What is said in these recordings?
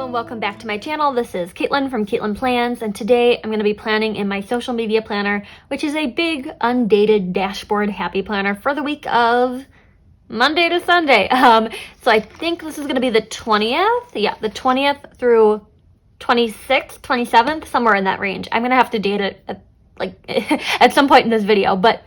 and welcome back to my channel. This is Caitlin from Caitlin Plans, and today I'm going to be planning in my social media planner, which is a big undated dashboard happy planner for the week of Monday to Sunday. So I think this is going to be the 20th. Yeah, the 20th through 26th, 27th, somewhere in that range. I'm going to have to date it at some point in this video, but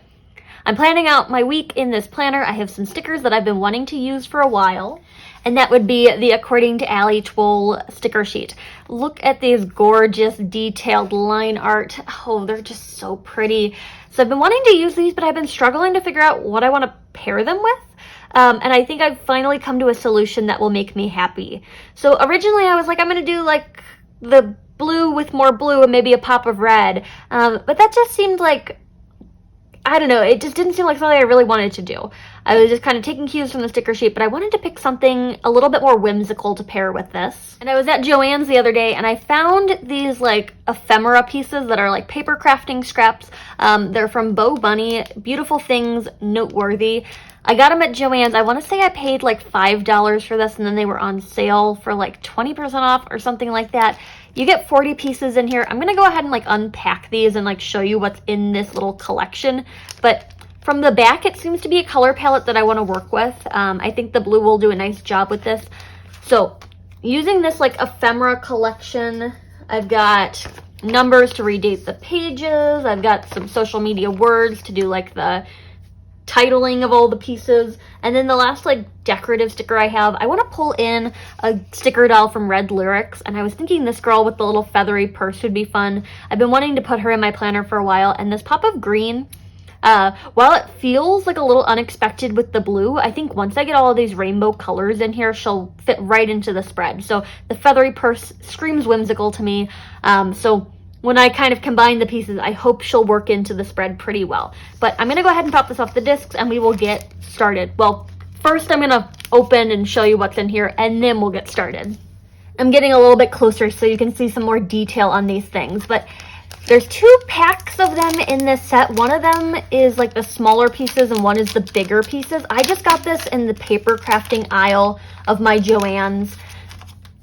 I'm planning out my week in this planner. I have some stickers that I've been wanting to use for a while, and that would be the According to Allie Toile sticker sheet. Look at these gorgeous detailed line art. Oh, they're just so pretty. So I've been wanting to use these, but I've been struggling to figure out what I want to pair them with. And I think I've finally come to a solution that will make me happy. So originally I was like, I'm going to do like the blue with more blue and maybe a pop of red. But that just seemed like, I don't know, it just didn't seem like something I really wanted to do. I was just kind of taking cues from the sticker sheet, but I wanted to pick something a little bit more whimsical to pair with this. And I was at Joann's the other day and I found these like ephemera pieces that are like paper crafting scraps. They're from Bobunny, beautiful things, noteworthy. I got them at Joann's. I want to say I paid like $5 for this, and then they were on sale for like 20% off or something like that. You get 40 pieces in here. I'm going to go ahead and like unpack these and like show you what's in this little collection. But from the back, it seems to be a color palette that I want to work with. I think the blue will do a nice job with this. So using this like ephemera collection, I've got numbers to redate the pages. I've got some social media words to do like the titling of all the pieces, and then the last like decorative sticker I have, I want to pull in a sticker doll from Red Lyrics, and I was thinking this girl with the little feathery purse would be fun. I've been wanting to put her in my planner for a while, and this pop of green, while it feels like a little unexpected with the blue, I think once I get all of these rainbow colors in here, she'll fit right into the spread. So the feathery purse screams whimsical to me. So when I kind of combine the pieces, I hope she'll work into the spread pretty well. But I'm going to go ahead and pop this off the discs and we will get started. Well, first I'm going to open and show you what's in here, and then we'll get started. I'm getting a little bit closer so you can see some more detail on these things. But there's two packs of them in this set. One of them is like the smaller pieces and one is the bigger pieces. I just got this in the paper crafting aisle of my Joann's.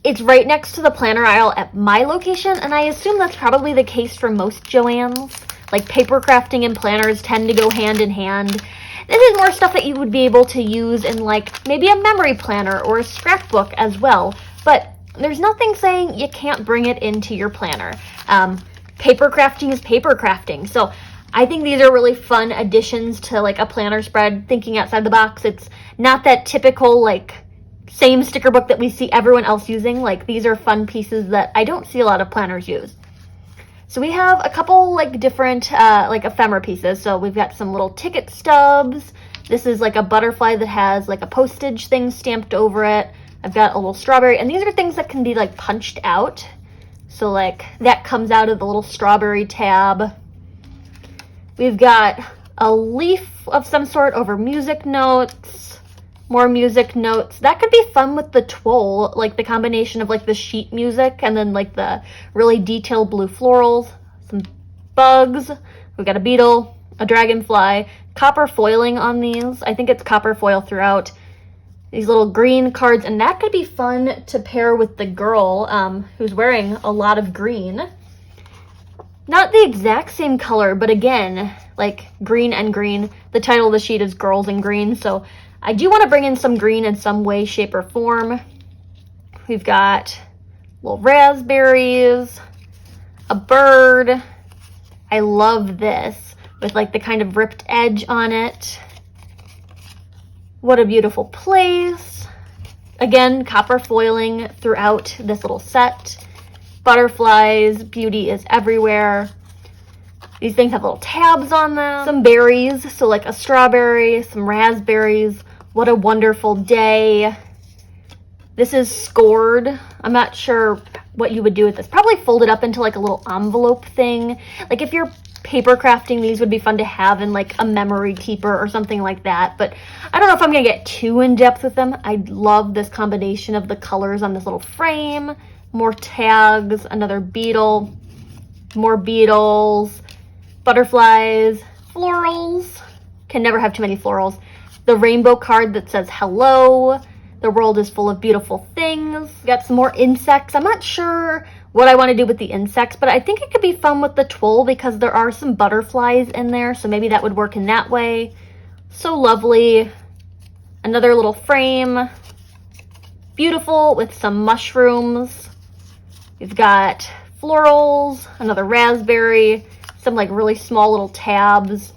It's right next to the planner aisle at my location, and I assume that's probably the case for most Joann's. Like, paper crafting and planners tend to go hand in hand. This is more stuff that you would be able to use in like maybe a memory planner or a scrapbook as well, but there's nothing saying you can't bring it into your planner. Paper crafting is paper crafting, so I think these are really fun additions to like a planner spread, thinking outside the box. It's not that typical like same sticker book that we see everyone else using. Like, these are fun pieces that I don't see a lot of planners use. So we have a couple like different like ephemera pieces. So we've got some little ticket stubs. This is like a butterfly that has like a postage thing stamped over it. I've got a little strawberry, and these are things that can be like punched out. So like that comes out of the little strawberry tab. We've got a leaf of some sort over music notes. More music notes. That could be fun with the Toile, like the combination of like the sheet music and then like the really detailed blue florals. Some bugs. We've got a beetle, a dragonfly, copper foiling on these. I think it's copper foil throughout. These little green cards, and that could be fun to pair with the girl who's wearing a lot of green. Not the exact same color, but again, like green and green. The title of the sheet is Girls in Green, so I do want to bring in some green in some way, shape, or form. We've got little raspberries, a bird. I love this with like the kind of ripped edge on it. What a beautiful place. Again, copper foiling throughout this little set. Butterflies, beauty is everywhere. These things have little tabs on them. Some berries, so like a strawberry, some raspberries. What a wonderful day. This is scored. I'm not sure what you would do with this. Probably fold it up into like a little envelope thing. Like if you're paper crafting, these would be fun to have in like a memory keeper or something like that. But I don't know if I'm going to get too in depth with them. I love this combination of the colors on this little frame. More tags, another beetle, more beetles, butterflies, florals. Can never have too many florals. The rainbow card that says hello. The world is full of beautiful things. Got some more insects. I'm not sure what I want to do with the insects, but I think it could be fun with the Toile because there are some butterflies in there, so maybe that would work in that way. So lovely. Another little frame. Beautiful with some mushrooms. We've got florals, another raspberry, some like really small little tabs.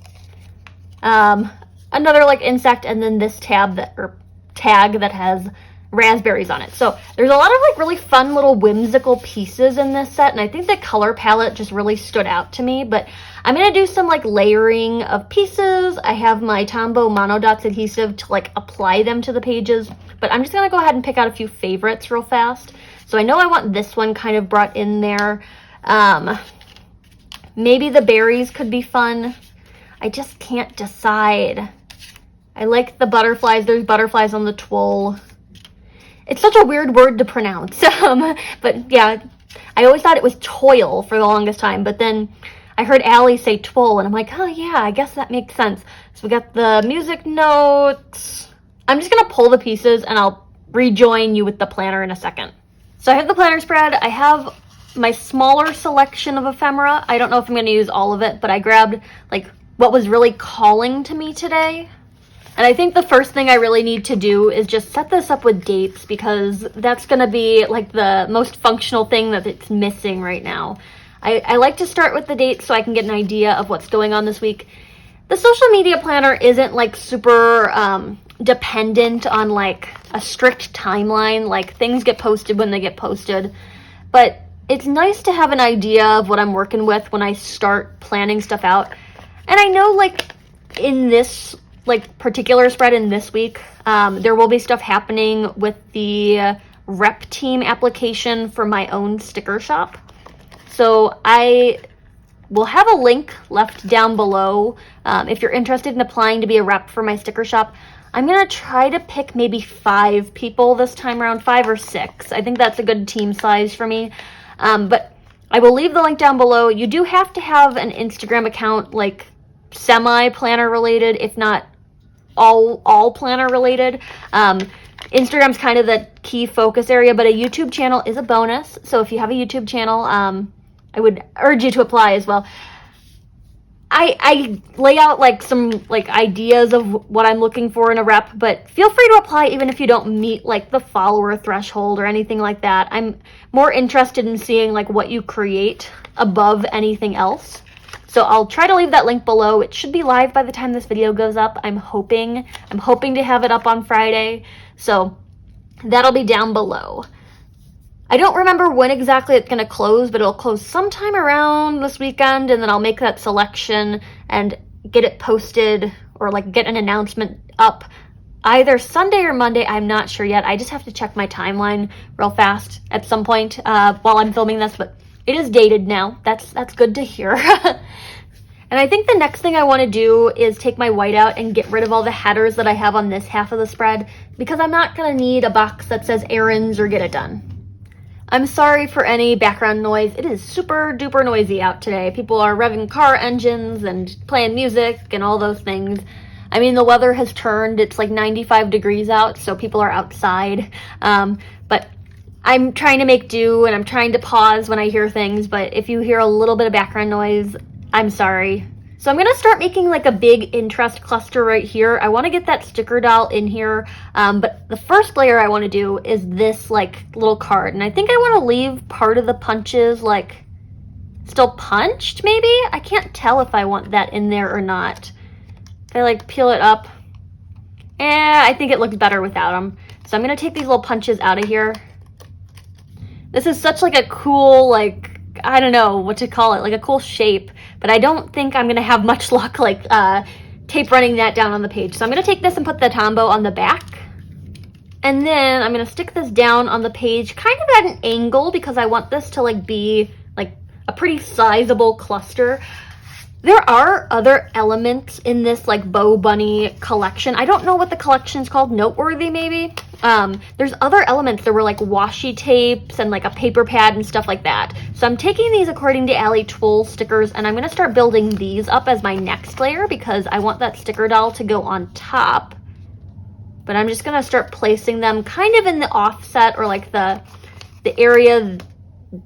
Another like insect, and then this tag that has raspberries on it. So there's a lot of like really fun little whimsical pieces in this set, and I think the color palette just really stood out to me. But I'm gonna do some like layering of pieces. I have my Tombow Monodots adhesive to like apply them to the pages, but I'm just gonna go ahead and pick out a few favorites real fast. So I know I want this one kind of brought in there. Maybe the berries could be fun. I just can't decide. I like the butterflies. There's butterflies on the Toile. It's such a weird word to pronounce. But yeah, I always thought it was Toile for the longest time. But then I heard Allie say Toile, and I'm like, oh yeah, I guess that makes sense. So we got the music notes. I'm just going to pull the pieces, and I'll rejoin you with the planner in a second. So I have the planner spread. I have my smaller selection of ephemera. I don't know if I'm going to use all of it, but I grabbed like what was really calling to me today. And I think the first thing I really need to do is just set this up with dates, because that's going to be like the most functional thing that it's missing right now. I like to start with the dates so I can get an idea of what's going on this week. The social media planner isn't like super dependent on like a strict timeline, like things get posted when they get posted. But it's nice to have an idea of what I'm working with when I start planning stuff out. And I know like in this like particular spread in this week, there will be stuff happening with the rep team application for my own sticker shop. So I will have a link left down below if you're interested in applying to be a rep for my sticker shop. I'm going to try to pick maybe 5 people this time around, 5 or 6. I think that's a good team size for me. But I will leave the link down below. You do have to have an Instagram account, like semi-planner related, if not all planner related. Instagram's kind of the key focus area, but a YouTube channel is a bonus. So if you have a YouTube channel, I would urge you to apply as well. I lay out like some like ideas of what I'm looking for in a rep, but feel free to apply even if you don't meet like the follower threshold or anything like that. I'm more interested in seeing like what you create above anything else. So I'll try to leave that link below. It should be live by the time this video goes up. I'm hoping to have it up on Friday. So that'll be down below. I don't remember when exactly it's going to close, but it'll close sometime around this weekend, and then I'll make that selection and get it posted or like get an announcement up either Sunday or Monday. I'm not sure yet. I just have to check my timeline real fast at some point while I'm filming this, but it is dated now. That's good to hear. And I think the next thing I want to do is take my white out and get rid of all the headers that I have on this half of the spread, because I'm not going to need a box that says errands or get it done. I'm sorry for any background noise. It is super duper noisy out today. People are revving car engines and playing music and all those things. I mean, the weather has turned. It's like 95 degrees out, so people are outside. But I'm trying to make do, and I'm trying to pause when I hear things, but if you hear a little bit of background noise, I'm sorry. So I'm going to start making like a big interest cluster right here. I want to get that sticker doll in here, but the first layer I want to do is this like little card, and I think I want to leave part of the punches like still punched, maybe? I can't tell if I want that in there or not. If I like peel it up, I think it looks better without them. So I'm going to take these little punches out of here. This is such like a cool, like, I don't know what to call it, like a cool shape, but I don't think I'm going to have much luck like tape running that down on the page. So I'm going to take this and put the Tombow on the back. And then I'm going to stick this down on the page kind of at an angle, because I want this to like be like a pretty sizable cluster. There are other elements in this like Bobunny collection. I don't know what the collection's called, Noteworthy maybe. There's other elements. There were like washi tapes and like a paper pad and stuff like that. So I'm taking these according to Allie Toile stickers, and I'm going to start building these up as my next layer, because I want that sticker doll to go on top. but I'm just gonna start placing them kind of in the offset, or like the area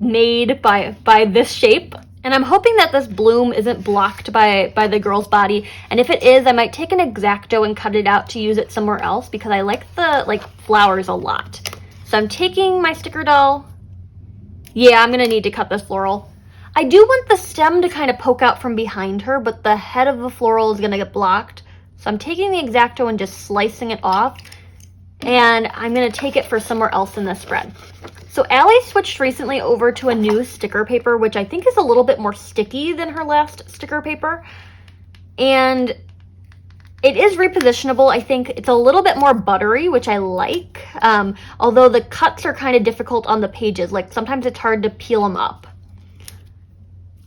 made by this shape. And I'm hoping that this bloom isn't blocked by the girl's body. And if it is, I might take an X-Acto and cut it out to use it somewhere else, because I like the flowers a lot. So I'm taking my sticker doll. Yeah, I'm gonna need to cut this floral. I do want the stem to kind of poke out from behind her, but the head of the floral is gonna get blocked. So I'm taking the X-Acto and just slicing it off. And I'm gonna take it for somewhere else in the spread. So Allie switched recently over to a new sticker paper, which I think is a little bit more sticky than her last sticker paper. And it is repositionable. I think it's a little bit more buttery, which I like. Although the cuts are kind of difficult on the pages. Like sometimes it's hard to peel them up.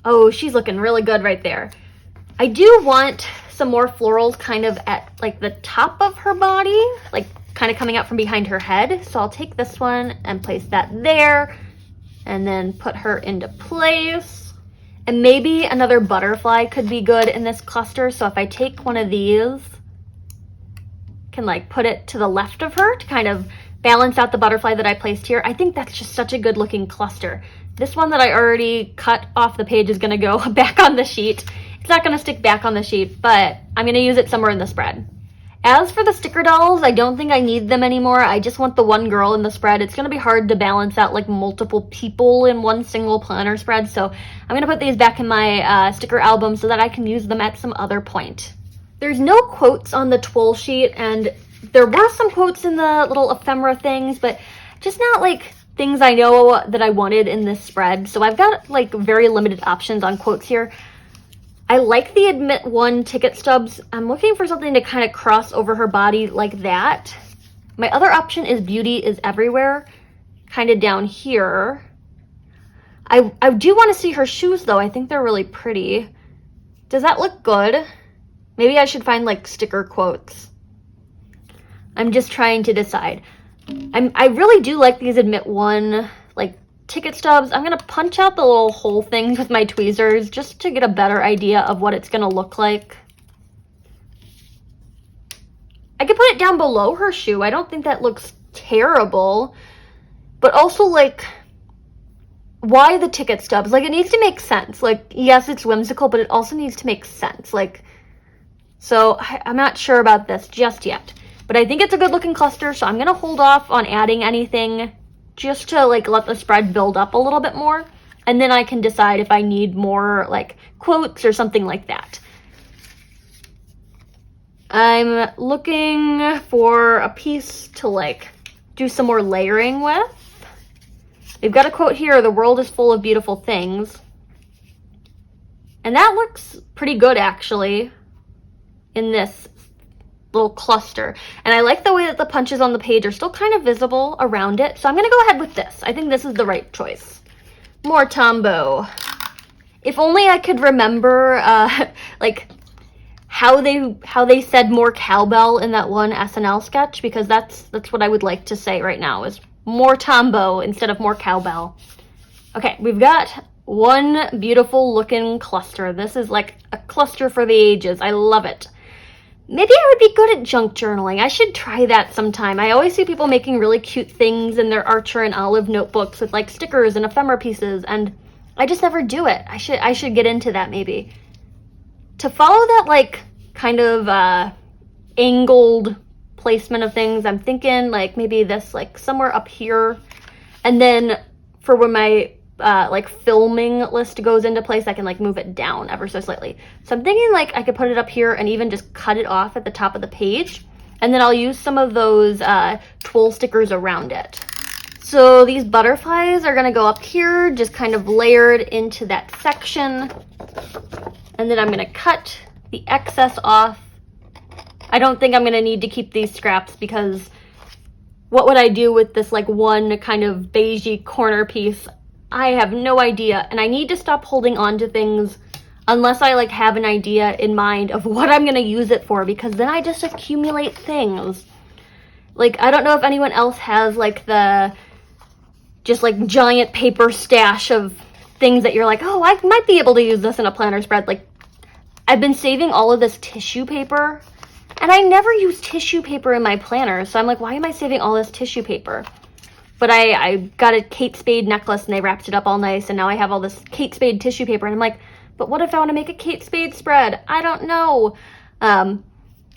Oh, she's looking really good right there. I do want some more florals kind of at like the top of her body, like kind of coming out from behind her head. So I'll take this one and place that there, and then put her into place. And maybe another butterfly could be good in this cluster. So if I take one of these, can like put it to the left of her to kind of balance out the butterfly that I placed here. I think that's just such a good looking cluster. This one that I already cut off the page is gonna go back on the sheet. It's not gonna stick back on the sheet, but I'm gonna use it somewhere in the spread. As for the sticker dolls, I don't think I need them anymore. I just want the one girl in the spread. It's going to be hard to balance out like multiple people in one single planner spread. So I'm going to put these back in my sticker album so that I can use them at some other point. There's no quotes on the Toile sheet, and there were some quotes in the little ephemera things, but just not like things I know that I wanted in this spread. So I've got like very limited options on quotes here. I like the Admit One ticket stubs. I'm looking for something to kind of cross over her body like that. My other option is Beauty is Everywhere, kind of down here. I do want to see her shoes though. I think they're really pretty. Does that look good? Maybe I should find like sticker quotes. I'm just trying to decide. I really do like these Admit One like ticket stubs. I'm gonna punch out the little hole things with my tweezers just to get a better idea of what it's gonna look like. I could put it down below her shoe. I don't think that looks terrible, but also like, why the ticket stubs? Like, it needs to make sense. Like, yes, it's whimsical, but it also needs to make sense. Like, so I'm not sure about this just yet, but I think it's a good looking cluster, so I'm gonna hold off on adding anything just to like let the spread build up a little bit more, and then I can decide if I need more like quotes or something like that. I'm looking for a piece to like do some more layering with. We've got a quote here, "The world is full of beautiful things." And that looks pretty good actually in this little cluster. And I like the way that the punches on the page are still kind of visible around it. So I'm gonna go ahead with this. I think this is the right choice. More Tombow. If only I could remember like how they said more cowbell in that one SNL sketch, because that's what I would like to say right now is more Tombow instead of more cowbell. Okay, we've got one beautiful looking cluster. This is like a cluster for the ages. I love it. Maybe I would be good at junk journaling. I should try that sometime. I always see people making really cute things in their Archer and Olive notebooks with like stickers and ephemera pieces, and I just never do it. I should get into that maybe. To follow that like kind of angled placement of things, I'm thinking like maybe this like somewhere up here, and then for when my like filming list goes into place, I can like move it down ever so slightly. So I'm thinking like I could put it up here and even just cut it off at the top of the page, and then I'll use some of those Toile stickers around it. So these butterflies are gonna go up here, just kind of layered into that section, and then I'm gonna cut the excess off. I don't think I'm gonna need to keep these scraps, because what would I do with this like one kind of beigey corner piece? I have no idea, and I need to stop holding on to things unless I like have an idea in mind of what I'm gonna use it for, because then I just accumulate things. Like, I don't know if anyone else has like the just like giant paper stash of things that you're like, oh, I might be able to use this in a planner spread. Like, I've been saving all of this tissue paper And I never use tissue paper in my planner, so I'm like, why am I saving all this tissue paper? But I got a Kate Spade necklace and they wrapped it up all nice, and now I have all this Kate Spade tissue paper, and I'm like, but what if I want to make a Kate Spade spread? I don't know.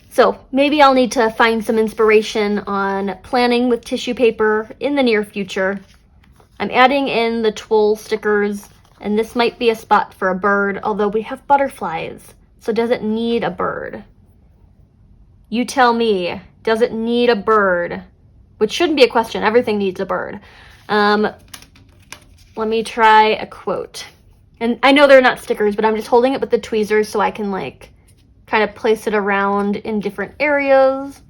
So maybe I'll need to find some inspiration on planning with tissue paper in the near future. I'm adding in the Toile stickers, and this might be a spot for a bird, although we have butterflies. So does it need a bird? You tell me, does it need a bird? Which shouldn't be a question. Everything needs a bird. Let me try a quote. And I know they're not stickers, but I'm just holding it with the tweezers so I can like kind of place it around in different areas.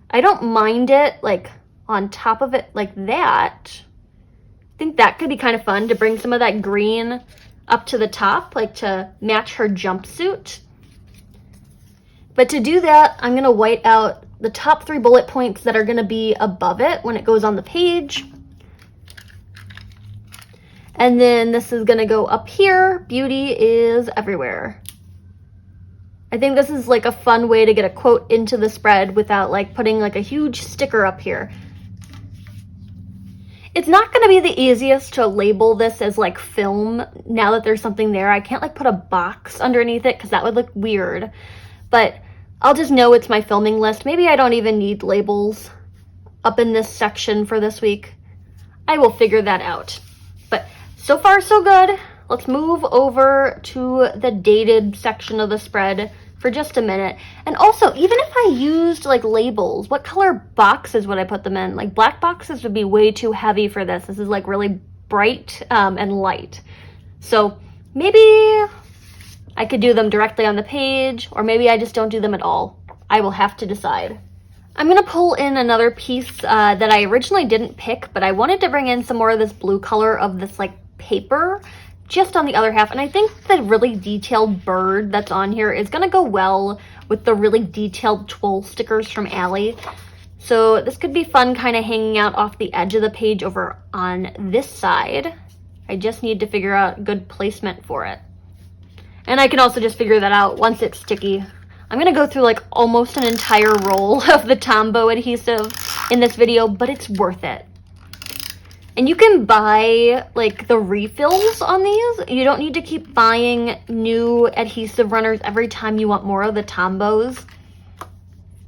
I don't mind it like on top of it like that. I think that could be kind of fun to bring some of that green up to the top, like to match her jumpsuit. But to do that, I'm going to white out the top 3 bullet points that are going to be above it when it goes on the page. And then this is going to go up here. Beauty is everywhere. I think this is like a fun way to get a quote into the spread without like putting like a huge sticker up here. It's not going to be the easiest to label this as like film now that there's something there. I can't like put a box underneath it because that would look weird. But I'll just know it's my filming list. Maybe I don't even need labels up in this section for this week. I will figure that out. But so far so good. Let's move over to the dated section of the spread for just a minute. And also, even if I used like labels, what color boxes would I put them in? Like black boxes would be way too heavy for this. This is like really bright and light. So maybe I could do them directly on the page, or maybe I just don't do them at all. I will have to decide. I'm going to pull in another piece that I originally didn't pick, but I wanted to bring in some more of this blue color of this like paper just on the other half. And I think the really detailed bird that's on here is going to go well with the really detailed Toile stickers from Allie. So this could be fun kind of hanging out off the edge of the page over on this side. I just need to figure out good placement for it. And I can also just figure that out once it's sticky. I'm going to go through like almost an entire roll of the Tombow adhesive in this video, but it's worth it. And you can buy like the refills on these. You don't need to keep buying new adhesive runners every time you want more of the Tombows.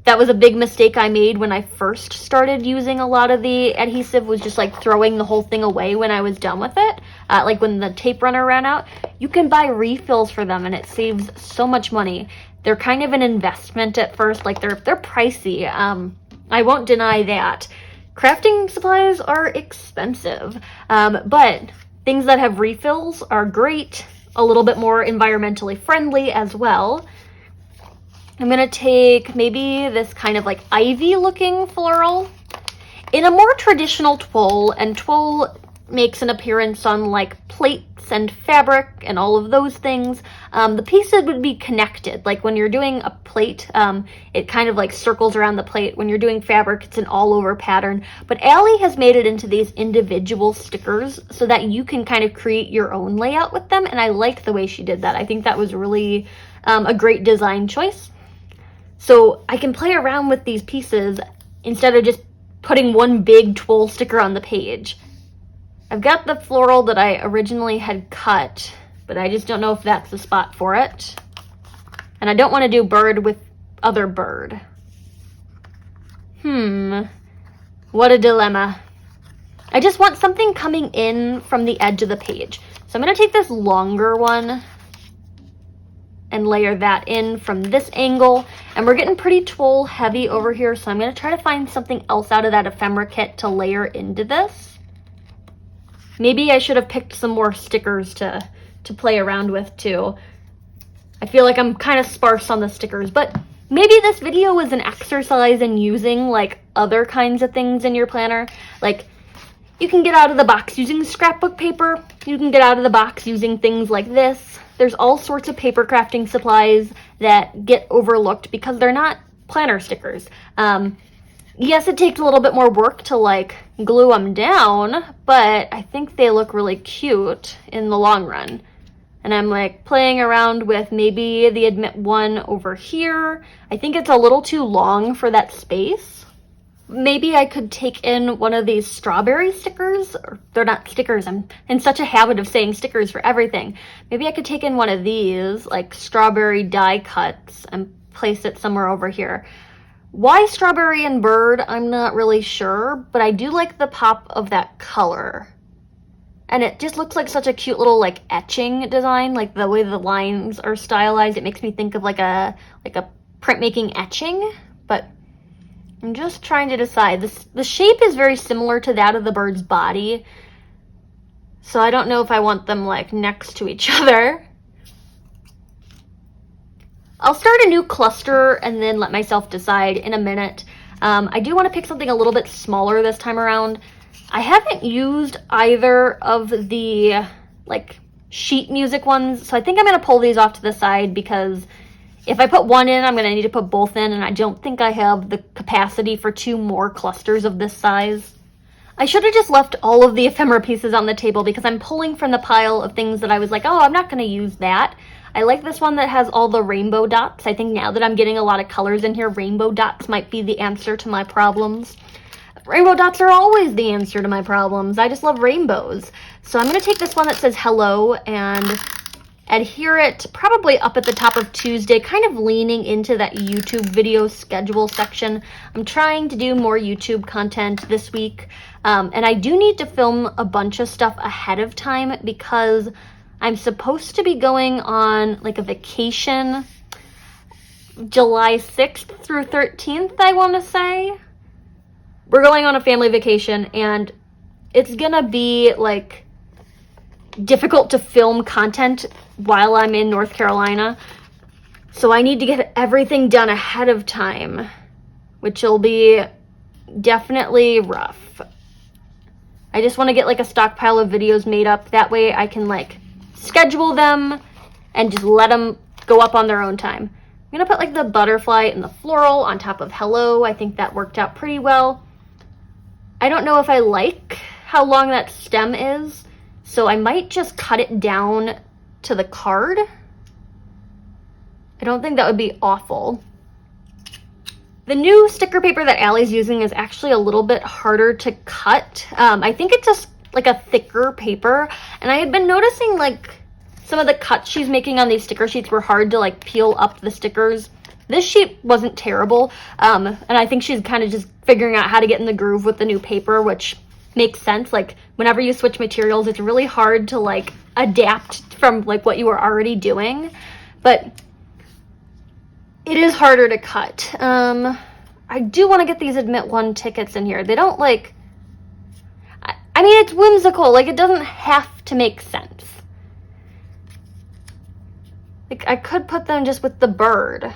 That was a big mistake I made when I first started using a lot of the adhesive, was just like throwing the whole thing away when I was done with it. Like when the tape runner ran out, you can buy refills for them and it saves so much money. They're kind of an investment at first, like they're pricey. I won't deny that. Crafting supplies are expensive, but things that have refills are great, a little bit more environmentally friendly as well. I'm going to take maybe this kind of like ivy looking floral in a more traditional Toile, and Toile makes an appearance on like plates and fabric and all of those things. The pieces would be connected. Like when you're doing a plate, it kind of like circles around the plate. When you're doing fabric, it's an all over pattern. But Allie has made it into these individual stickers so that you can kind of create your own layout with them. And I like the way she did that. I think that was really a great design choice. So I can play around with these pieces instead of just putting one big Toile sticker on the page. I've got the floral that I originally had cut, but I just don't know if that's the spot for it. And I don't want to do bird with other bird. What a dilemma. I just want something coming in from the edge of the page. So I'm going to take this longer one and layer that in from this angle. And we're getting pretty Toile heavy over here, so I'm going to try to find something else out of that ephemera kit to layer into this. Maybe I should have picked some more stickers to play around with too. I feel like I'm kind of sparse on the stickers, but maybe this video was an exercise in using like other kinds of things in your planner. Like you can get out of the box using scrapbook paper. You can get out of the box using things like this. There's all sorts of paper crafting supplies that get overlooked because they're not planner stickers. Yes, it takes a little bit more work to like glue them down, but I think they look really cute in the long run. And I'm like playing around with maybe the admit one over here. I think it's a little too long for that space. Maybe I could take in one of these strawberry stickers. Or they're not stickers. I'm in such a habit of saying stickers for everything. Maybe I could take in one of these, like strawberry die cuts, and place it somewhere over here. Why strawberry and bird? I'm not really sure, but I do like the pop of that color. And it just looks like such a cute little like etching design, like the way the lines are stylized. It makes me think of like a printmaking etching, but I'm just trying to decide. The shape is very similar to that of the bird's body, so I don't know if I want them like next to each other. I'll start a new cluster and then let myself decide in a minute. I do want to pick something a little bit smaller this time around. I haven't used either of the like sheet music ones, so I think I'm going to pull these off to the side because if I put one in, I'm going to need to put both in, and I don't think I have the capacity for 2 more clusters of this size. I should have just left all of the ephemera pieces on the table because I'm pulling from the pile of things that I was like, oh, I'm not going to use that. I like this one that has all the rainbow dots. I think now that I'm getting a lot of colors in here, rainbow dots might be the answer to my problems. Rainbow dots are always the answer to my problems. I just love rainbows. So I'm going to take this one that says hello and adhere it probably up at the top of Tuesday, kind of leaning into that YouTube video schedule section. I'm trying to do more YouTube content this week, and I do need to film a bunch of stuff ahead of time because I'm supposed to be going on like a vacation July 6th through 13th, I want to say. We're going on a family vacation, and it's gonna be like difficult to film content while I'm in North Carolina. So I need to get everything done ahead of time, which will be definitely rough. I just want to get like a stockpile of videos made up. That way I can like schedule them and just let them go up on their own time. I'm gonna put like the butterfly and the floral on top of hello. I think that worked out pretty well. I don't know if I like how long that stem is, so I might just cut it down to the card. I don't think that would be awful. The new sticker paper that Allie's using is actually a little bit harder to cut. I think it's just like a thicker paper, and I had been noticing like some of the cuts she's making on these sticker sheets were hard to like peel up the stickers. This sheet wasn't terrible, and I think she's kind of just figuring out how to get in the groove with the new paper, which makes sense. Like whenever you switch materials, it's really hard to like adapt from like what you were already doing, but it is harder to cut. I do want to get these admit one tickets in here. They don't like, I mean, it's whimsical. Like it doesn't have to make sense. Like I could put them just with the bird.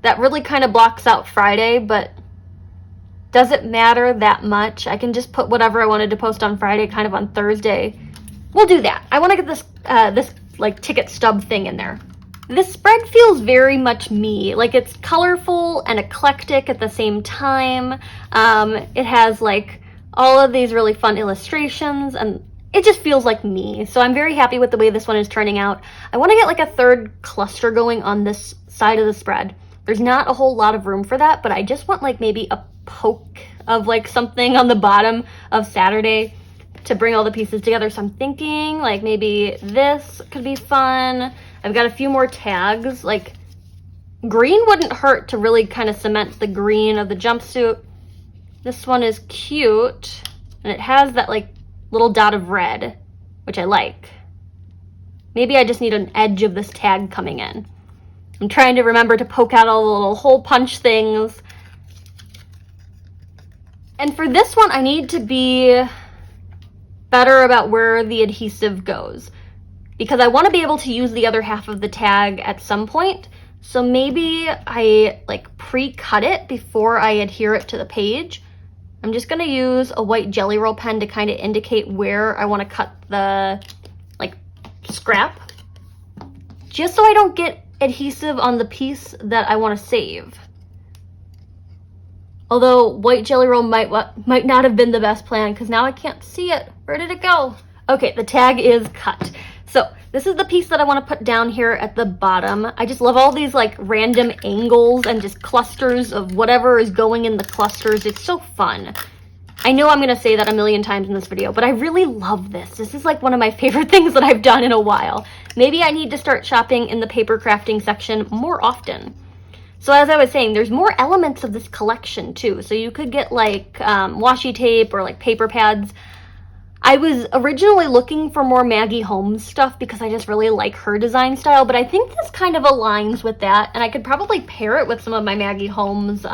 That really kind of blocks out Friday, but does it matter that much? I can just put whatever I wanted to post on Friday kind of on Thursday. We'll do that. I want to get this this like ticket stub thing in there. This spread feels very much me. Like it's colorful and eclectic at the same time. It has like all of these really fun illustrations, and it just feels like me. So I'm very happy with the way this one is turning out. I want to get like a third cluster going on this side of the spread. There's not a whole lot of room for that, but I just want like maybe a poke of like something on the bottom of Saturday to bring all the pieces together. So I'm thinking like maybe this could be fun. I've got a few more tags. Like green wouldn't hurt to really kind of cement the green of the jumpsuit. This one is cute, and it has that like little dot of red, which I like. Maybe I just need an edge of this tag coming in. I'm trying to remember to poke out all the little hole punch things. And for this one, I need to be better about where the adhesive goes, because I want to be able to use the other half of the tag at some point. So maybe I like pre-cut it before I adhere it to the page. I'm just going to use a white Jelly Roll pen to kind of indicate where I want to cut the like scrap, just so I don't get adhesive on the piece that I want to save. Although white Jelly Roll might not have been the best plan, because now I can't see it. Where did it go? Okay, the tag is cut. So this is the piece that I want to put down here at the bottom. I just love all these like random angles and just clusters of whatever is going in the clusters. It's so fun. I know I'm going to say that a million times in this video, but I really love this. This is like one of my favorite things that I've done in a while. Maybe I need to start shopping in the paper crafting section more often. So as I was saying, there's more elements of this collection too. So you could get like washi tape or like paper pads. I was originally looking for more Maggie Holmes stuff because I just really like her design style, but I think this kind of aligns with that, and I could probably pair it with some of my Maggie Holmes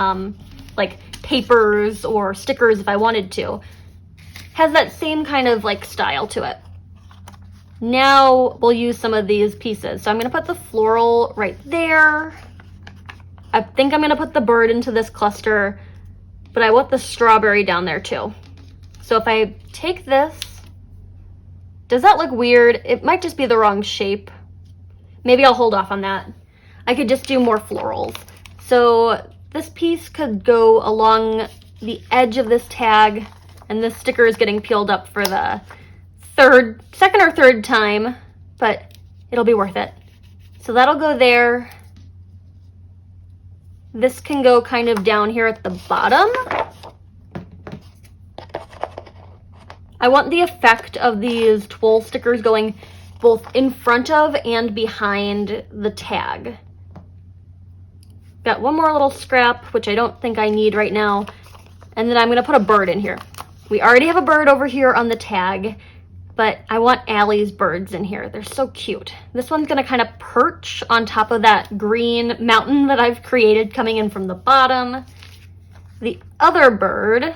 like papers or stickers if I wanted to. Has that same kind of like style to it. Now we'll use some of these pieces. So I'm going to put the floral right there. I think I'm going to put the bird into this cluster, but I want the strawberry down there too. So if I take this, does that look weird? It might just be the wrong shape. Maybe I'll hold off on that. I could just do more florals. So this piece could go along the edge of this tag, and this sticker is getting peeled up for the second or third time, but it'll be worth it. So that'll go there. This can go kind of down here at the bottom. I want the effect of these Toile stickers going both in front of and behind the tag. Got one more little scrap, which I don't think I need right now. And then I'm going to put a bird in here. We already have a bird over here on the tag, but I want Allie's birds in here. They're so cute. This one's going to kind of perch on top of that green mountain that I've created coming in from the bottom. The other bird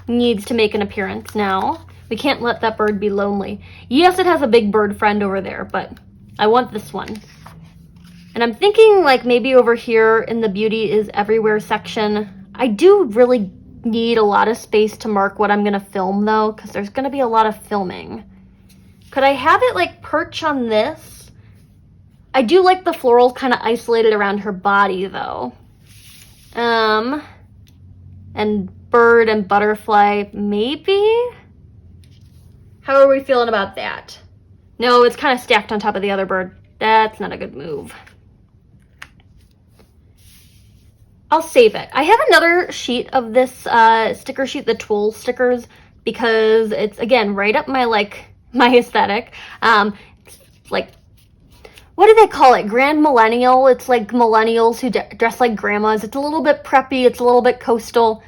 needs to make an appearance now. We can't let that bird be lonely. Yes, it has a big bird friend over there, but I want this one. And I'm thinking like maybe over here in the Beauty is Everywhere section. I do really need a lot of space to mark what I'm going to film though, because there's going to be a lot of filming. Could I have it like perch on this? I do like the florals kind of isolated around her body though. And bird and butterfly, maybe? How are we feeling about that? No, it's kind of stacked on top of the other bird. That's not a good move. I'll save it. I have another sheet of this sticker sheet, the Toile stickers, because it's, again, right up my aesthetic. It's like, what do they call it? Grand Millennial. It's like millennials who dress like grandmas. It's a little bit preppy. It's a little bit coastal.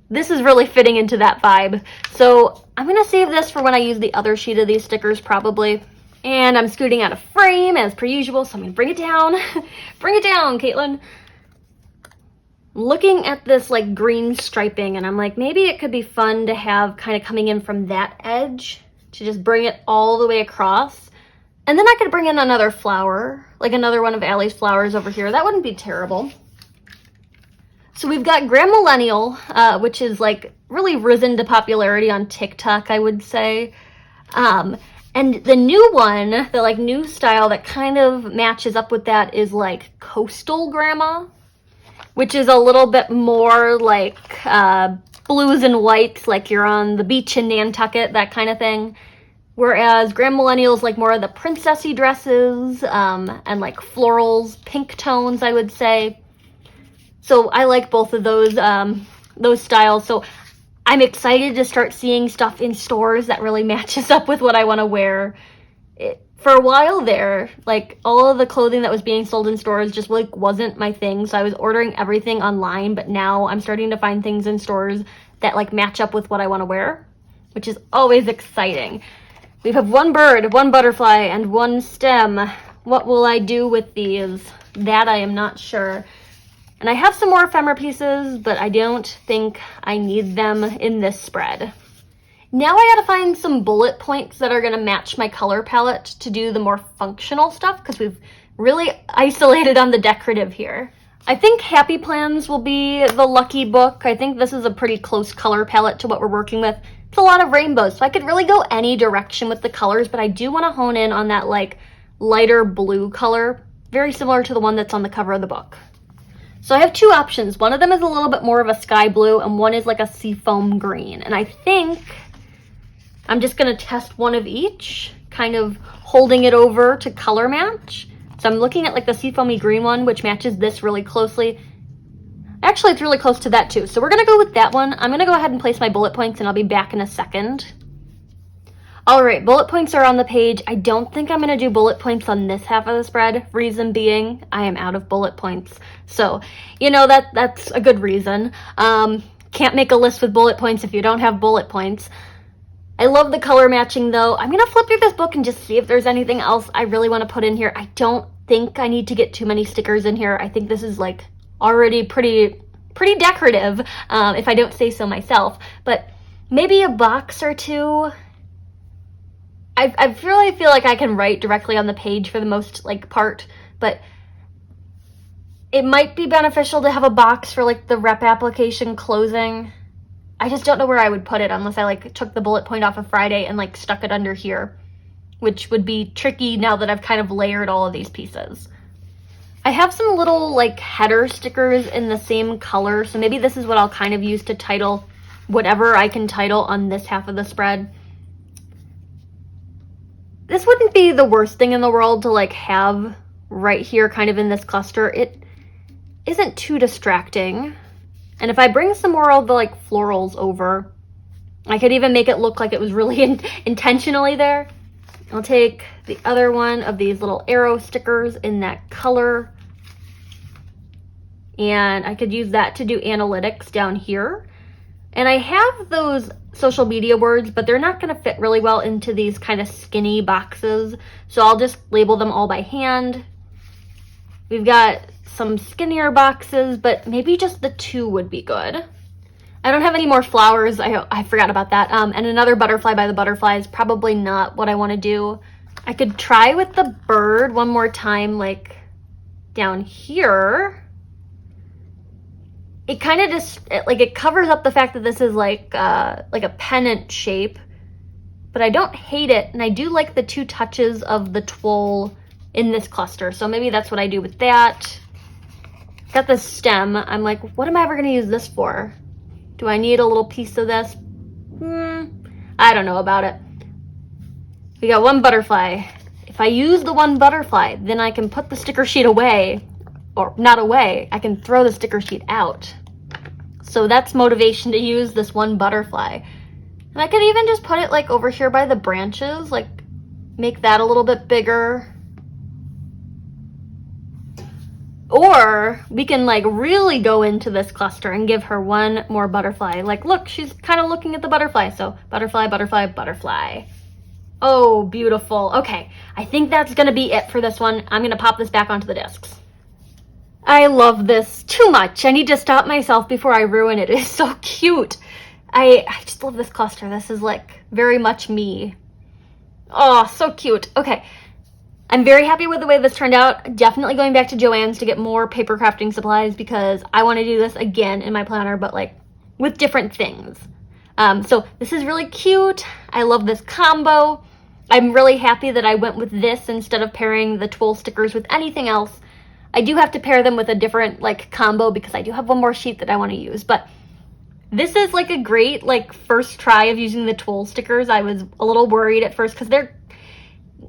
This is really fitting into that vibe. So I'm going to save this for when I use the other sheet of these stickers probably. And I'm scooting out of frame as per usual, so I'm going to bring it down. Bring it down, Caitlin. Looking at this like green striping, and I'm like, maybe it could be fun to have kind of coming in from that edge to just bring it all the way across. And then I could bring in another flower, like another one of Allie's flowers over here. That wouldn't be terrible. So we've got Grand Millennial, which is like really risen to popularity on TikTok, I would say. And the new one, the like new style that kind of matches up with that is like Coastal Grandma, which is a little bit more like blues and whites, like you're on the beach in Nantucket, that kind of thing. Whereas Grand Millennial's like more of the princessy dresses and like florals, pink tones, I would say. So I like both of those styles. So I'm excited to start seeing stuff in stores that really matches up with what I want to wear. For a while there, like all of the clothing that was being sold in stores just like wasn't my thing. So I was ordering everything online, but now I'm starting to find things in stores that like match up with what I want to wear, which is always exciting. We have one bird, one butterfly, and one stem. What will I do with these? That I am not sure. And I have some more ephemera pieces, but I don't think I need them in this spread. Now I gotta find some bullet points that are gonna match my color palette to do the more functional stuff, because we've really isolated on the decorative here. I think Happy Plans will be the lucky book. I think this is a pretty close color palette to what we're working with. It's a lot of rainbows, so I could really go any direction with the colors, but I do want to hone in on that like lighter blue color, very similar to the one that's on the cover of the book. So I have two options. One of them is a little bit more of a sky blue, and one is like a seafoam green. And I think I'm just gonna test one of each, kind of holding it over to color match. So I'm looking at like the seafoamy green one, which matches this really closely. Actually, it's really close to that too. So we're gonna go with that one. I'm gonna go ahead and place my bullet points and I'll be back in a second. All right, bullet points are on the page. I don't think I'm gonna do bullet points on this half of the spread. Reason being, I am out of bullet points. So, you know, that's a good reason. Can't make a list with bullet points if you don't have bullet points. I love the color matching though. I'm gonna flip through this book and just see if there's anything else I really wanna put in here. I don't think I need to get too many stickers in here. I think this is like already pretty decorative, if I don't say so myself, but maybe a box or two. I really feel like I can write directly on the page for the most like part, but it might be beneficial to have a box for like the rep application closing. I just don't know where I would put it unless I like took the bullet point off of Friday and like stuck it under here, which would be tricky now that I've kind of layered all of these pieces. I have some little like header stickers in the same color, so maybe this is what I'll kind of use to title whatever I can title on this half of the spread. This wouldn't be the worst thing in the world to like have right here kind of in this cluster. It isn't too distracting. And if I bring some more of the like florals over, I could even make it look like it was really intentionally there. I'll take the other one of these little arrow stickers in that color. And I could use that to do analytics down here. And I have those social media words, but they're not going to fit really well into these kind of skinny boxes. So I'll just label them all by hand. We've got some skinnier boxes, but maybe just the 2 would be good. I don't have any more flowers. I forgot about that. And another butterfly by the butterfly is probably not what I want to do. I could try with the bird one more time, like down here. It kind of just, it covers up the fact that this is like a pennant shape, but I don't hate it. And I do like the 2 touches of the Toile in this cluster. So maybe that's what I do with that. Got the stem. I'm like, what am I ever going to use this for? Do I need a little piece of this? I don't know about it. We got one butterfly. If I use the one butterfly, then I can put the sticker sheet away. Or not away, I can throw the sticker sheet out. So that's motivation to use this one butterfly. And I could even just put it like over here by the branches, like make that a little bit bigger. Or we can like really go into this cluster and give her one more butterfly. Like, look, she's kind of looking at the butterfly. So butterfly, butterfly, butterfly. Oh, beautiful. Okay, I think that's gonna be it for this one. I'm gonna pop this back onto the discs. I love this too much. I need to stop myself before I ruin it. It's so cute. I just love this cluster. This is like very much me. Oh, so cute. Okay. I'm very happy with the way this turned out. Definitely going back to Joann's to get more paper crafting supplies because I want to do this again in my planner, but like with different things. So this is really cute. I love this combo. I'm really happy that I went with this instead of pairing the Toile stickers with anything else. I do have to pair them with a different like combo because I do have one more sheet that I want to use, but this is like a great like first try of using the Toile stickers. I was a little worried at first because they're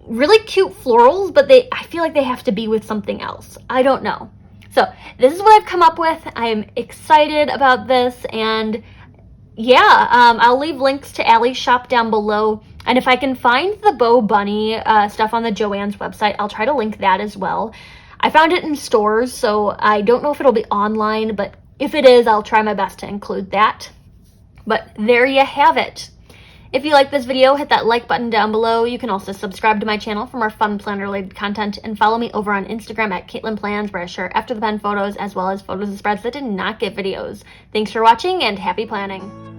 really cute florals, but I feel like they have to be with something else. I don't know. So this is what I've come up with. I am excited about this, and yeah, I'll leave links to Allie's shop down below. And if I can find the Bobunny stuff on the Joann's website, I'll try to link that as well. I found it in stores, so I don't know if it'll be online, but if it is, I'll try my best to include that. But there you have it. If you like this video, hit that like button down below. You can also subscribe to my channel for more fun planner-related content, and follow me over on Instagram at Caitlin Plans, where I share after the pen photos as well as photos of spreads that did not get videos. Thanks for watching, and happy planning.